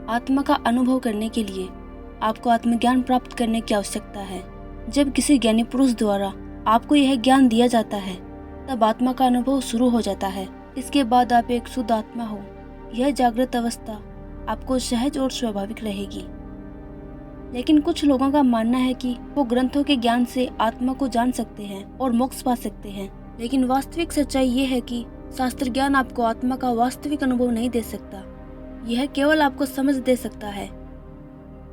आत्मा का अनुभव करने के लिए आपको आत्मज्ञान प्राप्त करने की आवश्यकता है। जब किसी ज्ञानी पुरुष द्वारा आपको यह ज्ञान दिया जाता है तब आत्मा का अनुभव शुरू हो जाता है। इसके बाद आप एक शुद्ध आत्मा हो। यह जागृत अवस्था आपको सहज और स्वाभाविक रहेगी। लेकिन कुछ लोगों का मानना है कि वो ग्रंथों के ज्ञान से आत्मा को जान सकते हैं और मोक्ष पा सकते हैं। लेकिन वास्तविक सच्चाई ये है कि शास्त्र ज्ञान आपको आत्मा का वास्तविक अनुभव नहीं दे सकता। यह केवल आपको समझ दे सकता है।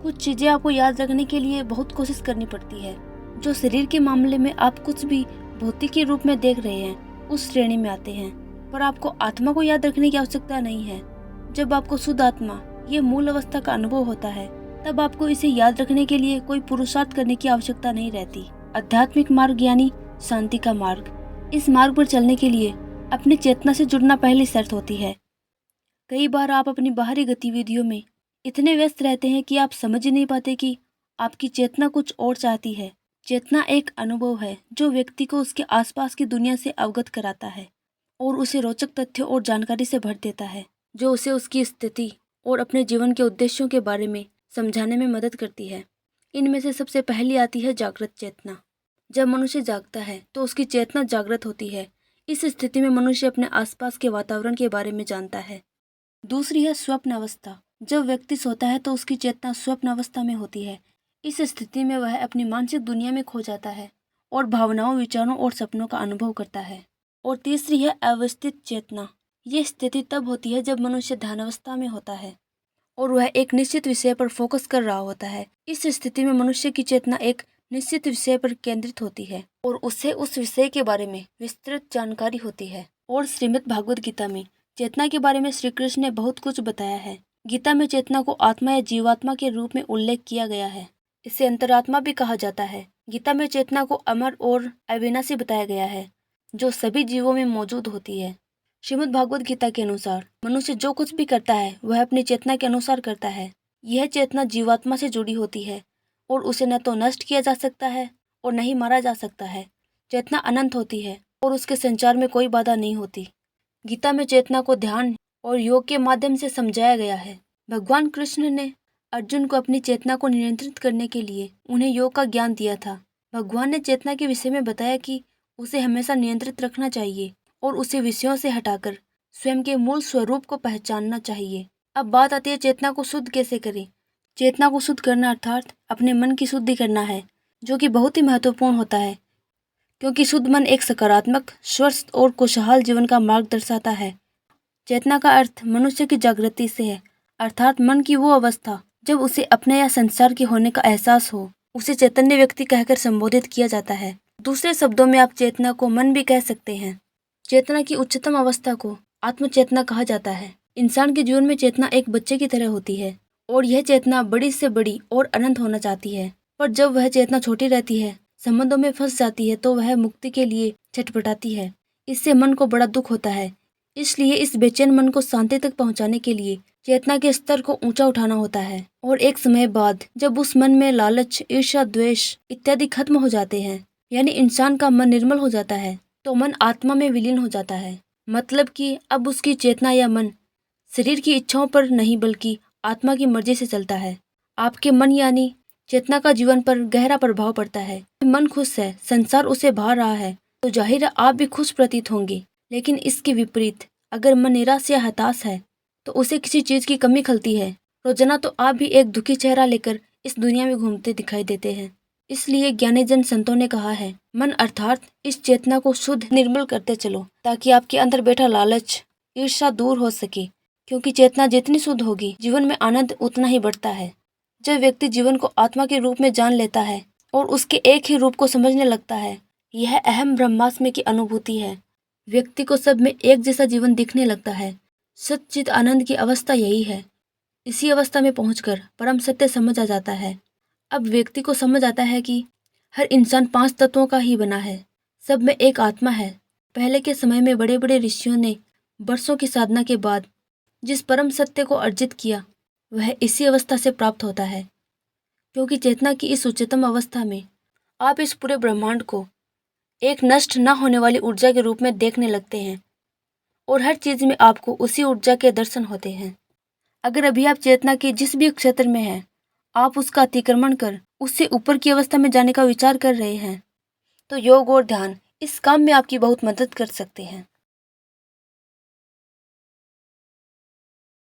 कुछ चीजें आपको याद रखने के लिए बहुत कोशिश करनी पड़ती है। जो शरीर के मामले में आप कुछ भी भौतिक के रूप में देख रहे हैं उस श्रेणी में आते हैं, पर आपको आत्मा को याद रखने की आवश्यकता नहीं है। जब आपको शुद्ध आत्मा ये मूल अवस्था का अनुभव होता है तब आपको इसे याद रखने के लिए कोई पुरुषार्थ करने की आवश्यकता नहीं रहती। आध्यात्मिक मार्ग यानी शांति का मार्ग। इस मार्ग पर चलने के लिए अपनी चेतना से जुड़ना पहली शर्त होती है। कई बार आप अपनी बाहरी गतिविधियों में इतने व्यस्त रहते हैं कि आप समझ ही नहीं पाते कि आपकी चेतना कुछ और चाहती है। चेतना एक अनुभव है जो व्यक्ति को उसके आसपास की दुनिया से अवगत कराता है और उसे रोचक तथ्यों और जानकारी से भर देता है, जो उसे उसकी स्थिति और अपने जीवन के उद्देश्यों के बारे में समझाने में मदद करती है। इनमें से सबसे पहली आती है जागृत चेतना। जब मनुष्य जागता है तो उसकी चेतना जागृत होती है। इस स्थिति में मनुष्य अपने आसपास के वातावरण के बारे में जानता है। दूसरी है स्वप्न अवस्था। जब व्यक्ति सोता है तो उसकी चेतना स्वप्न अवस्था में होती है। इस स्थिति में वह अपनी मानसिक दुनिया में खो जाता है और भावनाओं, विचारों और सपनों का अनुभव करता है। और तीसरी है अवस्थित चेतना। ये स्थिति तब होती है जब मनुष्य ध्यानावस्था में होता है और वह एक निश्चित विषय पर फोकस कर रहा होता है। इस स्थिति में मनुष्य की चेतना एक निश्चित विषय पर केंद्रित होती है और उसे उस विषय के बारे में विस्तृत जानकारी होती है। और श्रीमद् भागवत गीता में चेतना के बारे में श्री कृष्ण ने बहुत कुछ बताया है। गीता में चेतना को आत्मा या जीवात्मा के रूप में उल्लेख किया गया है। इसे अंतरात्मा भी कहा जाता है। गीता में चेतना को अमर और अविनाशी बताया गया है, जो सभी जीवों में मौजूद होती है। श्रीमद् भागवत गीता के अनुसार मनुष्य जो कुछ भी करता है वह अपनी चेतना के अनुसार करता है। यह चेतना जीवात्मा से जुड़ी होती है और उसे न तो नष्ट किया जा सकता है और न ही मारा जा सकता है। चेतना अनंत होती है और उसके संचार में कोई बाधा नहीं होती। गीता में चेतना को ध्यान और योग के माध्यम से समझाया गया है। भगवान कृष्ण ने अर्जुन को अपनी चेतना को नियंत्रित करने के लिए उन्हें योग का ज्ञान दिया था। भगवान ने चेतना के विषय में बताया कि उसे हमेशा नियंत्रित रखना चाहिए और उसे विषयों से हटाकर स्वयं के मूल स्वरूप को पहचानना चाहिए। अब बात आती है चेतना को शुद्ध कैसे करें। चेतना को शुद्ध करना अर्थात अपने मन की शुद्धि करना है, जो कि बहुत ही महत्वपूर्ण होता है, क्योंकि शुद्ध मन एक सकारात्मक, स्वस्थ और खुशहाल जीवन का मार्ग दर्शाता है। चेतना का अर्थ मनुष्य की जागृति से है, अर्थात मन की वो अवस्था जब उसे अपने या संसार के होने का एहसास हो। उसे चैतन्य व्यक्ति कहकर संबोधित किया जाता है। दूसरे शब्दों में आप चेतना को मन भी कह सकते हैं। चेतना की उच्चतम अवस्था को आत्मचेतना कहा जाता है। इंसान के जीवन में चेतना एक बच्चे की तरह होती है और यह चेतना बड़ी से बड़ी और अनंत होना चाहती है, पर जब वह चेतना छोटी रहती है, संबंधों में फंस जाती है, तो वह मुक्ति के लिए छटपटाती है। इससे मन को बड़ा दुख होता है। इसलिए इस बेचैन मन को शांति तक पहुंचाने के लिए चेतना के स्तर को ऊंचा उठाना होता है। और एक समय बाद जब उस मन में लालच, ईर्ष्या, द्वेष इत्यादि खत्म हो जाते हैं, यानी इंसान का मन निर्मल हो जाता है, तो मन आत्मा में विलीन हो जाता है। मतलब कि अब उसकी चेतना या मन शरीर की इच्छाओं पर नहीं बल्कि आत्मा की मर्जी से चलता है। आपके मन यानी चेतना का जीवन पर गहरा प्रभाव पड़ता है। मन खुश है, संसार उसे भा रहा है, तो जाहिर है आप भी खुश प्रतीत होंगे। लेकिन इसके विपरीत अगर मन निराश या हताश है तो उसे किसी चीज की कमी खलती है। रोजाना तो आप भी एक दुखी चेहरा लेकर इस दुनिया में घूमते दिखाई देते हैं। इसलिए ज्ञानी जन संतों ने कहा है, मन अर्थात इस चेतना को शुद्ध निर्मल करते चलो, ताकि आपके अंदर बैठा लालच, ईर्ष्या दूर हो सके। क्योंकि चेतना जितनी शुद्ध होगी, जीवन में आनंद उतना ही बढ़ता है। जब व्यक्ति जीवन को आत्मा के रूप में जान लेता है और उसके एक ही रूप को समझने लगता है, यह अहम ब्रह्मास्मि की अनुभूति है। व्यक्ति को सब में एक जैसा जीवन दिखने लगता है। सच्चित आनंद की अवस्था यही है। इसी अवस्था में पहुंचकर परम सत्य समझ आ जाता है। अब व्यक्ति को समझ आता है कि हर इंसान 5 तत्वों का ही बना है, सब में एक आत्मा है। पहले के समय में बड़े बड़े ऋषियों ने वर्षों की साधना के बाद जिस परम सत्य को अर्जित किया, वह इसी अवस्था से प्राप्त होता है। क्योंकि चेतना की इस उच्चतम अवस्था में आप इस पूरे ब्रह्मांड को एक नष्ट न होने वाली ऊर्जा के रूप में देखने लगते हैं और हर चीज में आपको उसी ऊर्जा के दर्शन होते हैं। अगर अभी आप चेतना के जिस भी क्षेत्र में हैं, आप उसका अतिक्रमण कर उससे ऊपर की अवस्था में जाने का विचार कर रहे हैं, तो योग और ध्यान इस काम में आपकी बहुत मदद कर सकते हैं।